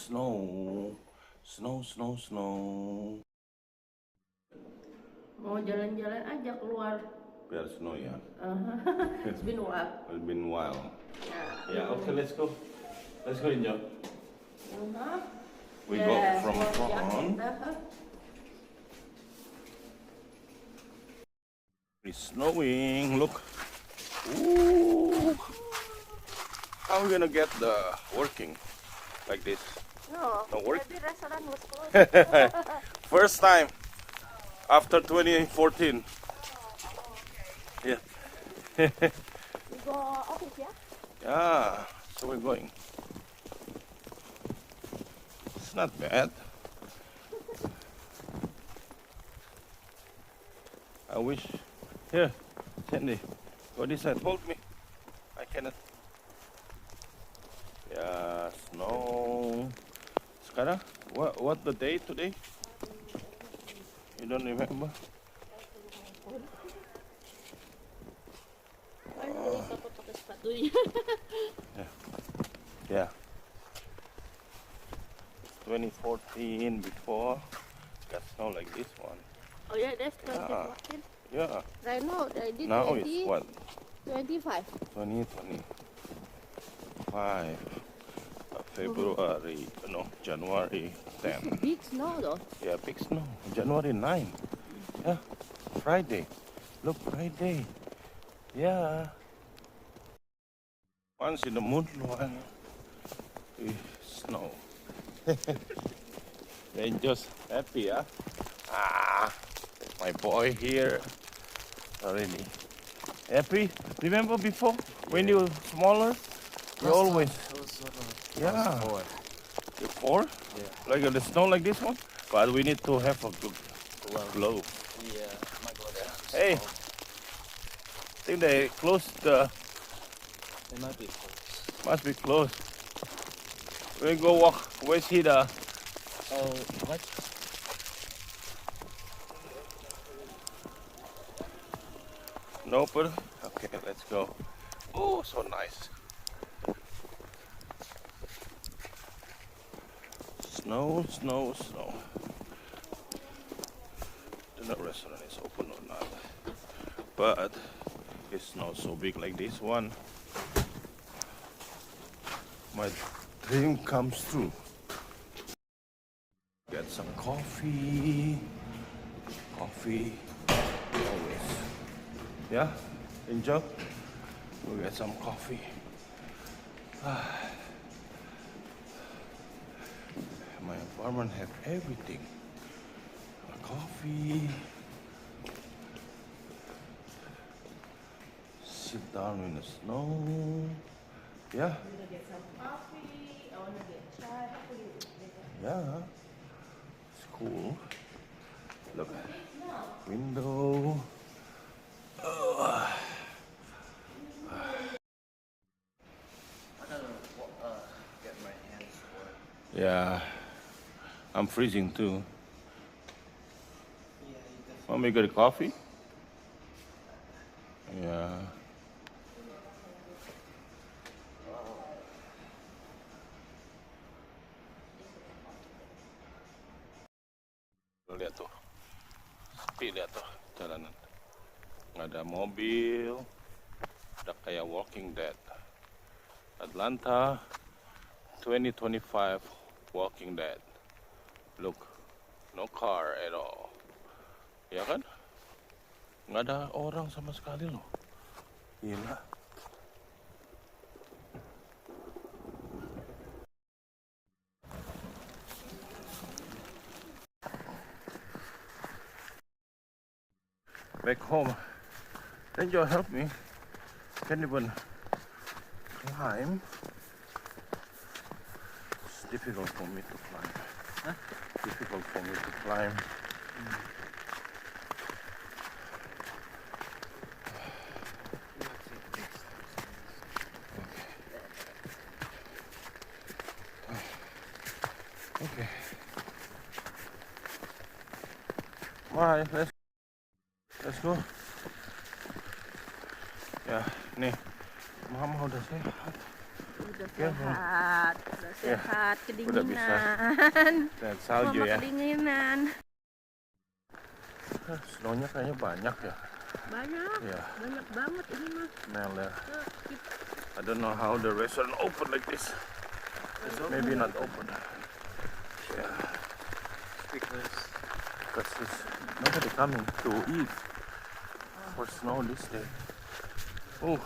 snow. Snow, snow, snow. Mau jalan-jalan aja keluar. Biar snow ya. It's been a while. It's been a while. Yeah. Yeah, okay, let's go. Let's go, Injo. We go Yes, from front. It's snowing. Look. Ooh. How are we gonna get the working like this? No work? maybe restaurant was closed. First time after 2014. Yeah. We go office, yeah? Yeah. So we're going. It's not bad. I wish. Here, Sandy, go this side. Hold me. I cannot. Yeah, snow. Sekarang, what the day today? You don't remember? Yeah. 2014 before got snow like this one. Oh yeah, that's 2014. Yeah. Right now, I did Now 20, it's what? 25. 2025. February, no, January 10. Big snow though. Yeah, big snow. January 9. Yeah, Friday. Look, Friday. Yeah. Once in the moon, snow. They're just happy, huh? My boy here already. Happy? Remember before when you were smaller? You always. Yeah. You're 4? Yeah. Like the snow like this one? But we need to have a good glove. Yeah, my God. Hey, I think they closed the. It might be close. Must be closed. We go walk. Where's he the? Oh, what? Nope. Okay, let's go. Oh, so nice. Snow, snow, snow. The restaurant is open or not. But it's not so big like this one. My dream comes true. Get some coffee. Coffee. Always. Yeah? Enjoy? We'll get some coffee. My apartment have everything. Coffee. Sit down in the snow. Yeah? I'm gonna get some coffee. I wanna get chai. Yeah. It's cool. Look. Window. Get my hands warm. Yeah. I'm freezing too. Yeah, you definitely. Want me to get a coffee? Yeah. Lihat tuh. Sepi lihat tuh jalanan. Nggak ada mobil. Udah kayak Walking Dead. Atlanta 2025 Walking Dead. Look, no car at all. Ya kan? Nggak ada orang sama sekali loh. Gila. Back home. Can you help me? Can even climb? It's difficult for me to climb. Huh? Difficult for me to climb. Okay. Alright, let's go. Ya, nih, mama udah sehat. Udah Careful. sehat, udah Ya, sehat, udah bisa. kedinginan. Dan salju Mama ya. kedinginan. Snownya kayaknya banyak ya. Banyak, Ya, banyak banget ini mah. smell ya. Kita I don't know how the restaurant open like this. Maybe not open. Yeah, Because because there's nobody coming to eat for snow this day. Oh.